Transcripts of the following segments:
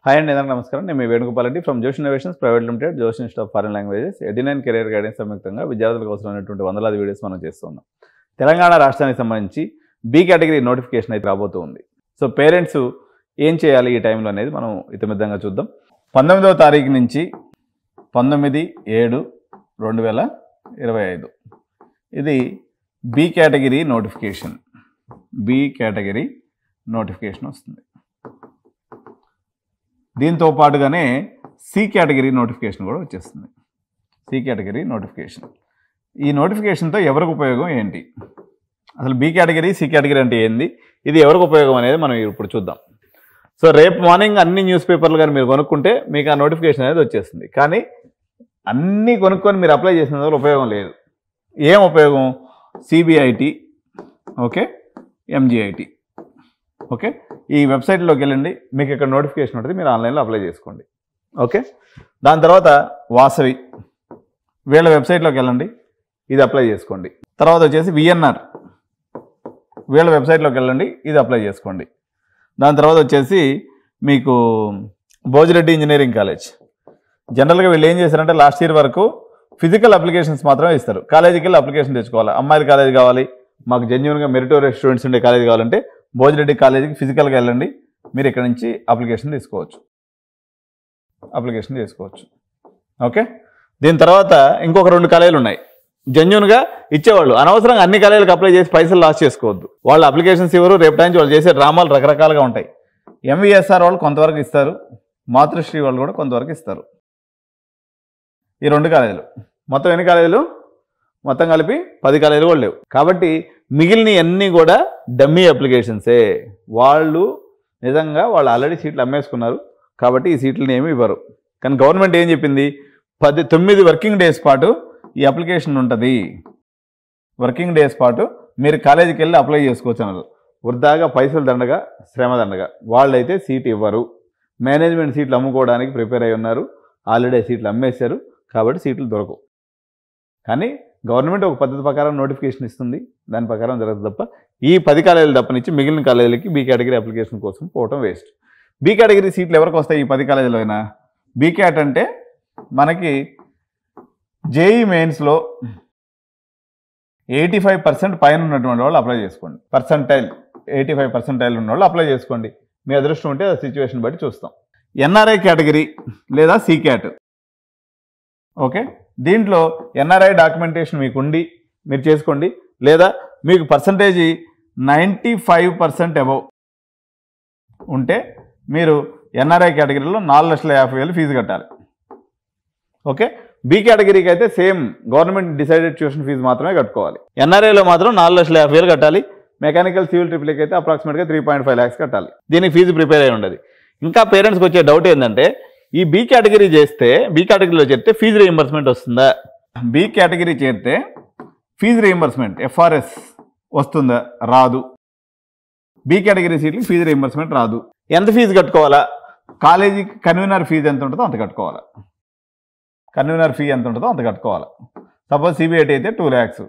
Hi అండి, అందరికీ నమస్కారం. నేను మీ వేణుగోపాల్ రెడ్డి ఫ్రమ్ జోష్ ఇన్నోవేషన్స్ ప్రైవేట్ లిమిటెడ్, జోష్ institute of foreign languages, 89 career guidance సంయుక్తంగా విద్యార్థులకు అవసరమైనటువంటి వందలాది వీడియోస్ మనం చేస్తున్నాం. తెలంగాణ రాష్ట్రానికి సంబంధించి బి కేటగిరీ నోటిఫికేషన్ అయితే రాబోతుంది. సో పేరెంట్స్ ఏం చేయాలి ఈ టైంలో అనేది మనం ఇతమిద్దంగా చూద్దాం. 19వ తారీఖు నుంచి 19/7/2025 ఇది B category notification. B category notification వస్తుంది. దీంతో పాటుగానే సి కేటగిరీ నోటిఫికేషన్ కూడా వచ్చేస్తుంది. C category notification. ఈ నోటిఫికేషన్తో ఎవరికి ఉపయోగం ఏంటి, అసలు బి కేటగిరీ సి కేటగిరీ అంటే ఏంది, ఇది ఎవరికి ఉపయోగం అనేది మనం ఇప్పుడు చూద్దాం. సో రేపు మార్నింగ్ అన్ని న్యూస్ పేపర్లు కానీ మీరు కొనుక్కుంటే మీకు ఆ నోటిఫికేషన్ అనేది వచ్చేస్తుంది. కానీ అన్నీ కొనుక్కొని మీరు అప్లై చేసిన వల్ల ఉపయోగం లేదు. ఏం ఉపయోగం? సిబిఐటి, ఓకే, ఎంజిఐటి, ఓకే, ఈ వెబ్సైట్లోకి వెళ్ళండి. మీకు ఇక్కడ నోటిఫికేషన్ ఉంటుంది, మీరు ఆన్లైన్లో అప్లై చేసుకోండి. ఓకే, దాని తర్వాత వాసవి, వీళ్ళ వెబ్సైట్లోకి వెళ్ళండి, ఇది అప్లై చేసుకోండి. తర్వాత వచ్చేసి విఎన్ఆర్, వీళ్ళ వెబ్సైట్లోకి వెళ్ళండి, ఇది అప్లై చేసుకోండి. దాని తర్వాత వచ్చేసి మీకు భోజిరెడ్డి ఇంజనీరింగ్ కాలేజ్. జనరల్గా వీళ్ళు ఏం చేశారంటే లాస్ట్ ఇయర్ వరకు ఫిజికల్ అప్లికేషన్స్ మాత్రమే ఇస్తారు. కాలేజీకి వెళ్ళి అప్లికేషన్ తెచ్చుకోవాలి. అమ్మాయిల కాలేజ్ కావాలి, మాకు జెన్యూన్గా మెరిటోరియస్ స్టూడెంట్స్ ఉండే కాలేజ్ కావాలంటే భోజిరెడ్డి కాలేజీకి ఫిజికల్గా వెళ్ళండి, మీరు ఇక్కడ నుంచి అప్లికేషన్ తీసుకోవచ్చు. ఓకే, దీని తర్వాత ఇంకొక 2 కాలేజీలు ఉన్నాయి జెన్యూన్గా ఇచ్చేవాళ్ళు. అనవసరంగా అన్ని కాలేజీలకు అప్లై చేసి పైసలు లాస్ చేసుకోవద్దు. వాళ్ళు అప్లికేషన్స్ ఇవ్వరు, రేపు టైం వాళ్ళు చేసే డ్రామాలు రకరకాలుగా ఉంటాయి. ఎంవిఎస్ఆర్ వాళ్ళు కొంతవరకు ఇస్తారు, మాతృశ్రీ వాళ్ళు కూడా కొంతవరకు ఇస్తారు. ఈ 2 కాలేజీలు, మొత్తం ఎన్ని కాలేజీలు? మొత్తం కలిపి 10 కాలేజీలు కూడా లేవు. కాబట్టి మిగిలిన అన్నీ కూడా డమ్మీ అప్లికేషన్సే. వాళ్ళు నిజంగా వాళ్ళు ఆల్రెడీ సీట్లు అమ్మేసుకున్నారు కాబట్టి ఈ సీట్లని ఏమి ఇవ్వరు. కానీ గవర్నమెంట్ ఏం చెప్పింది, 9 వర్కింగ్ డేస్ పాటు ఈ అప్లికేషన్ ఉంటుంది. వర్కింగ్ డేస్ పాటు మీరు కాలేజీకి వెళ్ళి అప్లై చేసుకోవచ్చు అన్నారు. వృధాగా పైసలు దండగా, శ్రమ దండగా. వాళ్ళైతే సీట్ ఇవ్వరు. మేనేజ్మెంట్ సీట్లు అమ్ముకోవడానికి ప్రిపేర్ అయి ఉన్నారు, ఆల్రెడీ సీట్లు అమ్మేశారు కాబట్టి సీట్లు దొరకవు. కానీ గవర్నమెంట్ ఒక పద్ధతి ప్రకారం నోటిఫికేషన్ ఇస్తుంది, దాని ప్రకారం జరుగుతుంది తప్ప ఈ 10 కాలేజీలు తప్పనిచ్చి మిగిలిన కాలేజీలకి బి కేటగిరీ అప్లికేషన్ కోసం పోవటం వేస్ట్. బి కేటగిరీ సీట్లు ఎవరికి వస్తాయి ఈ 10 కాలేజీలో అయినా? బి క్యాట్ అంటే మనకి జేఈ మెయిన్స్లో 85% పైన ఉన్నటువంటి వాళ్ళు అప్లై చేసుకోండి. 85% ఉన్న వాళ్ళు అప్లై చేసుకోండి. మీ అదృష్టం ఉంటే ఆ సిచ్యువేషన్ బట్టి చూస్తాం. ఎన్ఆర్ఐ కేటగిరీ లేదా సి క్యాట్, ఓకే, దీంట్లో ఎన్ఆర్ఐ డాక్యుమెంటేషన్ మీకు ఉండి మీరు చేసుకోండి, లేదా మీకు పర్సంటేజ్ 95% అబవ్ ఉంటే మీరు ఎన్ఆర్ఐ కేటగిరీలో 4,50,000 ఫీజు కట్టాలి. ఓకే, బి కేటగిరీకి అయితే same government decided tuition fee మాత్రమే కట్టుకోవాలి. ఎన్ఆర్ఐలో మాత్రం 4,50,000 కట్టాలి. మెకానికల్ సివిల్ ట్రిపుల్కి అయితే అప్రాక్సిమేట్గా 3.5 lakhs కట్టాలి. దీనికి ఫీజు ప్రిపేర్ అయి ఉండదు. ఇంకా పేరెంట్స్కి వచ్చే డౌట్ ఏంటంటే ఈ బి కేటగిరీ చేస్తే, బి కేటగిరీలో చేరితే ఫీజు రీయింబర్స్మెంట్ వస్తుందా? బి కేటగిరీ చేరితే ఫీజు రీయింబర్స్మెంట్ ఎఫ్ఆర్ఎస్ వస్తుందా? రాదు. బి కేటగిరీ సీట్లకి ఫీజు రీయింబర్స్మెంట్ రాదు. ఎంత ఫీజు కట్టుకోవాలా? కాలేజీకి కన్వీనర్ ఫీజు ఎంత ఉంటుందో అంత కట్టుకోవాలా. కన్వీనర్ ఫీ ఎంత ఉంటుందో అంత కట్టుకోవాలి. సపోజ్ సిబిఐటి అయితే 2 lakhs,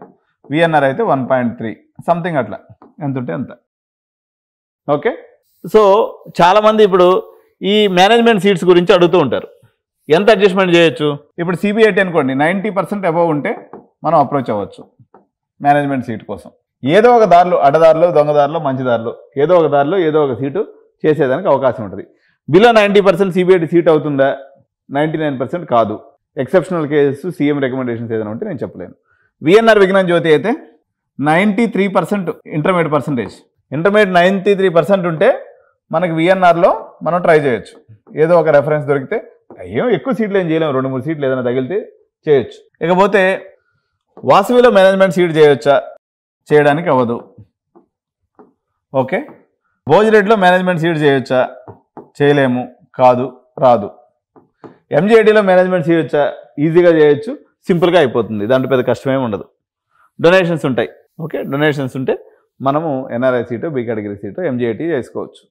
విఎన్ఆర్ అయితే 1.3 సంథింగ్, అట్లా ఎంత ఉంటే అంత. ఓకే, సో చాలామంది ఇప్పుడు ఈ మేనేజ్మెంట్ సీట్స్ గురించి అడుగుతూ ఉంటారు, ఎంత అడ్జస్ట్మెంట్ చేయొచ్చు? ఇప్పుడు సిబిఐటి అనుకోండి 90% అబవ్ ఉంటే మనం అప్రోచ్ అవ్వచ్చు మేనేజ్మెంట్ సీట్ కోసం. ఏదో ఒక దారిలో, అడ్డదారిలో, దొంగదారిలో, మంచిదారిలో, ఏదో ఒక దారిలో ఏదో ఒక సీటు చేసేదానికి అవకాశం ఉంటుంది. బిలో 90% సిబిఐటి సీట్ అవుతుందా? 99% కాదు. ఎక్సెప్షనల్ కేసెస్, సీఎం రికమెండేషన్స్ ఏదైనా ఉంటే నేను చెప్పలేను. విఎన్ఆర్ విజ్ఞాన్ జ్యోతి అయితే 93% ఇంటర్మీడియట్ పర్సంటేజ్. ఇంటర్మీడియట్ 93% ఉంటే మనకి విఎన్ఆర్లో మనం ట్రై చేయొచ్చు. ఏదో ఒక రెఫరెన్స్ దొరికితే, అయ్యో ఎక్కువ సీట్లు ఏం చేయలేము, 2-3 సీట్లు ఏదైనా తగిలితే చేయొచ్చు. ఇకపోతే వాసవిలో మేనేజ్మెంట్ సీట్ చేయొచ్చా? చేయడానికి అవ్వదు. ఓకే, భోజిరెడ్డిలో మేనేజ్మెంట్ సీట్ చేయొచ్చా? చేయలేము, కాదు, రాదు. ఎంజిఐటీలో మేనేజ్మెంట్ చేయొచ్చా? ఈజీగా చేయొచ్చు, సింపుల్గా అయిపోతుంది, దాంట్లో పెద్ద కష్టమేమి ఉండదు. డొనేషన్స్ ఉంటాయి. ఓకే, డొనేషన్స్ ఉంటే మనము NRI seat, B category seat, MGIT చేసుకోవచ్చు.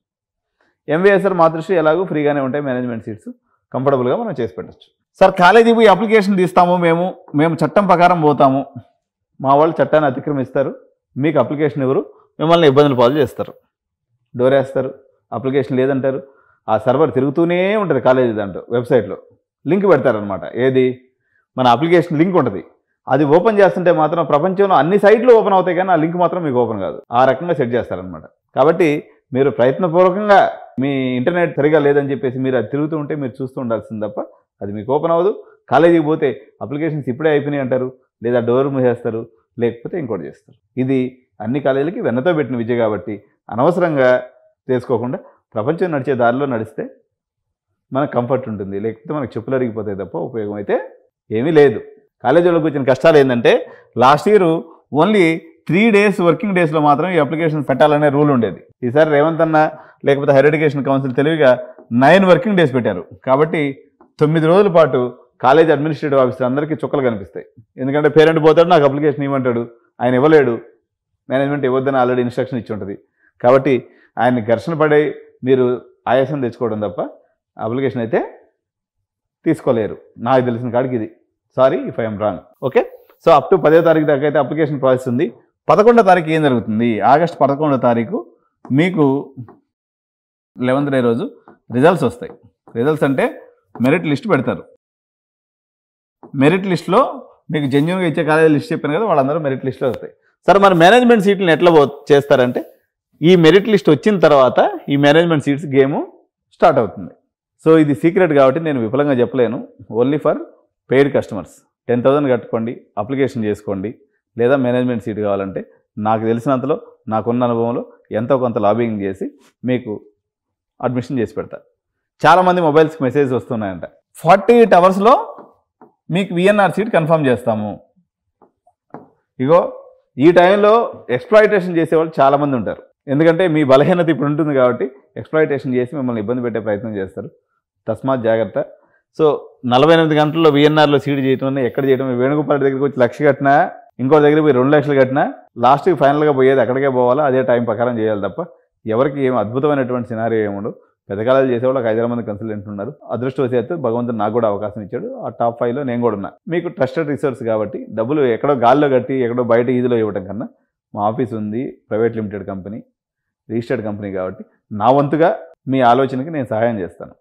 ఎంవిఎస్ఆర్ మాతృశ్రీ ఎలాగో ఫ్రీగానే ఉంటాయి మేనేజ్మెంట్ సీట్స్, కంఫర్టబుల్గా మనం చేసి పెట్టచ్చు. సార్ కాలేజీకి పోయి అప్లికేషన్ తీస్తాము, మేము చట్టం ప్రకారం పోతాము, మా వాళ్ళు చట్టాన్ని అతిక్రమిస్తారు, మీకు అప్లికేషన్ ఎవరు, మిమ్మల్ని ఇబ్బందులు పాలు చేస్తారు, డోరేస్తారు, అప్లికేషన్ లేదంటారు. ఆ సర్వర్ తిరుగుతూనే ఉంటుంది కాలేజీ దాంట్లో వెబ్సైట్లో లింక్ పెడతారనమాట. ఏది మన అప్లికేషన్ లింక్ ఉంటుంది, అది ఓపెన్ చేస్తుంటే మాత్రం ప్రపంచంలో అన్ని సైట్లు ఓపెన్ అవుతాయి కానీ ఆ లింక్ మాత్రం మీకు ఓపెన్ కాదు. ఆ రకంగా సెట్ చేస్తారనమాట. కాబట్టి మీరు ప్రయత్నపూర్వకంగా మీ ఇంటర్నెట్ సరిగా లేదని చెప్పేసి మీరు అది తిరుగుతూ ఉంటే మీరు చూస్తూ ఉండాల్సింది తప్ప అది మీకు ఓపెన్ అవ్వదు. కాలేజీకి పోతే అప్లికేషన్స్ ఇప్పుడే అయిపోయినాయి అంటారు, లేదా డోర్ మూసేస్తారు, లేకపోతే ఇంకోటి చేస్తారు. ఇది అన్ని కాలేజీలకి వెన్నతో పెట్టిన విద్య కాబట్టి అనవసరంగా చేసుకోకుండా ప్రపంచం నడిచే దారిలో నడిస్తే మనకు కంఫర్ట్ ఉంటుంది, లేకపోతే మనకు చెప్పులు అరిగిపోతాయి తప్ప ఉపయోగం అయితే ఏమీ లేదు. కాలేజీలోకి వచ్చిన కష్టాలు ఏంటంటే last year only 3 days working డేస్లో మాత్రం ఈ అప్లికేషన్ పెట్టాలనే రూల్ ఉండేది. ఈసారి రేవంత్ అన్న లేకపోతే హైయర్ ఎడ్యుకేషన్ కౌన్సిల్ తెలివిగా 9 వర్కింగ్ డేస్ పెట్టారు. కాబట్టి 9 రోజుల పాటు కాలేజ్ అడ్మినిస్ట్రేటివ్ ఆఫీసర్ అందరికీ చుక్కలు కనిపిస్తాయి. ఎందుకంటే పేరెంట్ పోతాడు, నాకు అప్లికేషన్ ఇవ్వమంటాడు, ఆయన ఇవ్వలేడు, మేనేజ్మెంట్ ఇవ్వద్దని ఆల్రెడీ ఇన్స్ట్రక్షన్ ఇచ్చి ఉంటుంది. కాబట్టి ఆయన్ని ఘర్షణ పడి మీరు ఆయాసం తెచ్చుకోవడం తప్ప అప్లికేషన్ అయితే తీసుకోలేరు. నాకు తెలిసిన కాడికి ఇది. Sorry if I'm wrong. Okay, so up to 10వ తారీఖు దాకా అయితే అప్లికేషన్ ప్రాసెస్ ఉంది. 11వ తారీఖు ఏం జరుగుతుంది? ఆగస్టు 11వ తారీఖు మీకు 11th డే రోజు రిజల్ట్స్ వస్తాయి. రిజల్ట్స్ అంటే మెరిట్ లిస్ట్ పెడతారు. మెరిట్ లిస్ట్లో మీకు జెన్యున్గా ఇచ్చే కాలేజీ లిస్ట్ చెప్పాను కదా, వాళ్ళందరూ మెరిట్ లిస్ట్లో వస్తాయి. సరే, మరి మేనేజ్మెంట్ సీట్లను ఎట్లా చేస్తారంటే ఈ మెరిట్ లిస్ట్ వచ్చిన తర్వాత ఈ మేనేజ్మెంట్ సీట్స్ గేము స్టార్ట్ అవుతుంది. సో ఇది సీక్రెట్ కాబట్టి నేను విఫలంగా చెప్పలేను. ఓన్లీ ఫర్ పెయిడ్ కస్టమర్స్ 10,000 కట్టుకోండి, అప్లికేషన్ చేసుకోండి. లేదా మేనేజ్మెంట్ సీట్ కావాలంటే నాకు తెలిసినంతలో నాకున్న అనుభవంలో ఎంతో కొంత లాబింగ్ చేసి మీకు అడ్మిషన్ చేసి పెడతా. చాలామంది మొబైల్స్కి మెసేజ్ వస్తున్నాయంట, 48 అవర్స్లో మీకు విఎన్ఆర్ సీట్ కన్ఫర్మ్ చేస్తాము. ఇగో ఈ టైంలో ఎక్స్ప్లాయిటేషన్ చేసేవాళ్ళు చాలామంది ఉంటారు. ఎందుకంటే మీ బలహీనత ఇప్పుడు ఉంటుంది కాబట్టి ఎక్స్ప్లాయిటేషన్ చేసి మిమ్మల్ని ఇబ్బంది పెట్టే ప్రయత్నం చేస్తారు. తస్మాత్ జాగ్రత్త. సో 48 గంటల్లో విఎన్ఆర్లో సీట్ చేయటం ఎక్కడ చేయడం? వేణుగోపాల్ దగ్గరికి వచ్చి 1,00,000 కట్టినా, ఇంకో దగ్గర పోయి 2 లక్షలు కట్టినా లాస్ట్కి ఫైనల్గా పోయేది అక్కడికే పోవాలా, అదే టైం ప్రకారం చేయాలి తప్ప ఎవరికి ఏం అద్భుతమైనటువంటి సినారియో ఏముండవు. పెద్ద కాలేజీలు చేసేవాళ్ళు ఒక 5 మంది కన్సల్టెంట్లు ఉన్నారు. అదృష్టవశాత్తు భగవంతుడు నాకు కూడా అవకాశం ఇచ్చాడు. ఆ టాప్ 5లో నేను కూడా ఉన్నా. మీకు ట్రస్టెడ్ రిసోర్స్ కాబట్టి డబ్బులు ఎక్కడో గాల్లో కట్టి ఎక్కడో బయట ఈదిలో ఇవ్వడం కన్నా మా ఆఫీస్ ఉంది, private limited company, registered company కాబట్టి నా వంతుగా మీ ఆలోచనకి నేను సహాయం చేస్తాను.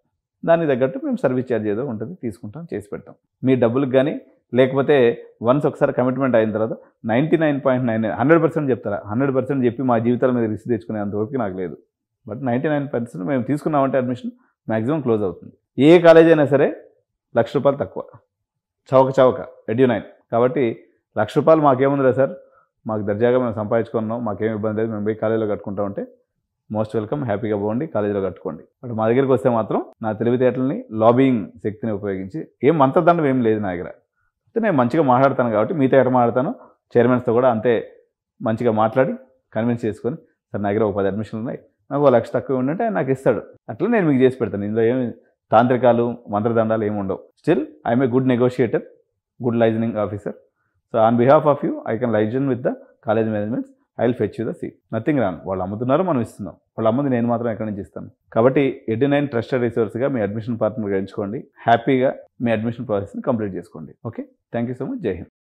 దానికి తగ్గట్టు మేము సర్వీస్ ఛార్జ్ ఏదో ఉంటుంది తీసుకుంటాం, చేసి పెడతాం. మీ డబ్బులకు కానీ లేకపోతే వన్స్ ఒకసారి కమిట్మెంట్ అయిన తర్వాత 99.9 100% చెప్తారా? 100% చెప్పి మా జీవితాల మీద రిస్క్ తెచ్చుకునే అంతవరకు నాకు లేదు. బట్ 99% మేము తీసుకున్నామంటే అడ్మిషన్ మ్యాక్సిమం క్లోజ్ అవుతుంది. ఏ కాలేజ్ అయినా సరే ₹1,00,000 తక్కువ, చౌక ఎడ్యు9. కాబట్టి ₹1,00,000 మాకేముందిరా సార్, మాకు దర్జాగా మేము సంపాదించుకున్నాం, మాకేం ఇబ్బంది లేదు, మేము పోయి కాలేజీలో కట్టుకుంటా ఉంటే మోస్ట్ వెల్కమ్, హ్యాపీగా పోండి, కాలేజీలో కట్టుకోండి. బట్ మా దగ్గరికి వస్తే మాత్రం నా తెలివితేటలని, లాబింగ్ శక్తిని ఉపయోగించి ఏం మంత్రదండం ఏం లేదు నా దగ్గర. నేను మంచిగా మాట్లాడతాను కాబట్టి మీతో ఎట్లా మాట్లాడతాను, చైర్మన్స్తో కూడా అంతే మంచిగా మాట్లాడి కన్విన్స్ చేసుకొని, సార్ నా దగ్గర ఒక 10 అడ్మిషన్లు ఉన్నాయి, నాకు 1,00,000 తక్కువ ఉండంటే ఆయన నాకు ఇస్తాడు. అట్లా నేను మీకు చేసి పెడతాను. ఇందులో ఏమి తాంత్రికాలు మంత్రదండాలు ఏమి ఉండవు. Still I'm a good negotiator, good liaisoning officer. So on behalf of you I can liaison with the college managements. I will fetch you the seat. Nothing wrong. వాళ్ళు అమ్ముతున్నారు, మనం ఇస్తున్నాం. వాళ్ళు అమ్మది నేను మాత్రం ఎక్కడి నుంచి ఇస్తాను. కాబట్టి ఎడ్యు9 ట్రస్టెడ్ రిసోర్స్గా మీ అడ్మిషన్ పార్ట్నర్గా ఎంచుకోండి. హ్యాపీగా మీ అడ్మిషన్ ప్రాసెస్ని కంప్లీట్ చేసుకోండి. Okay, thank you so much. జై హింద్.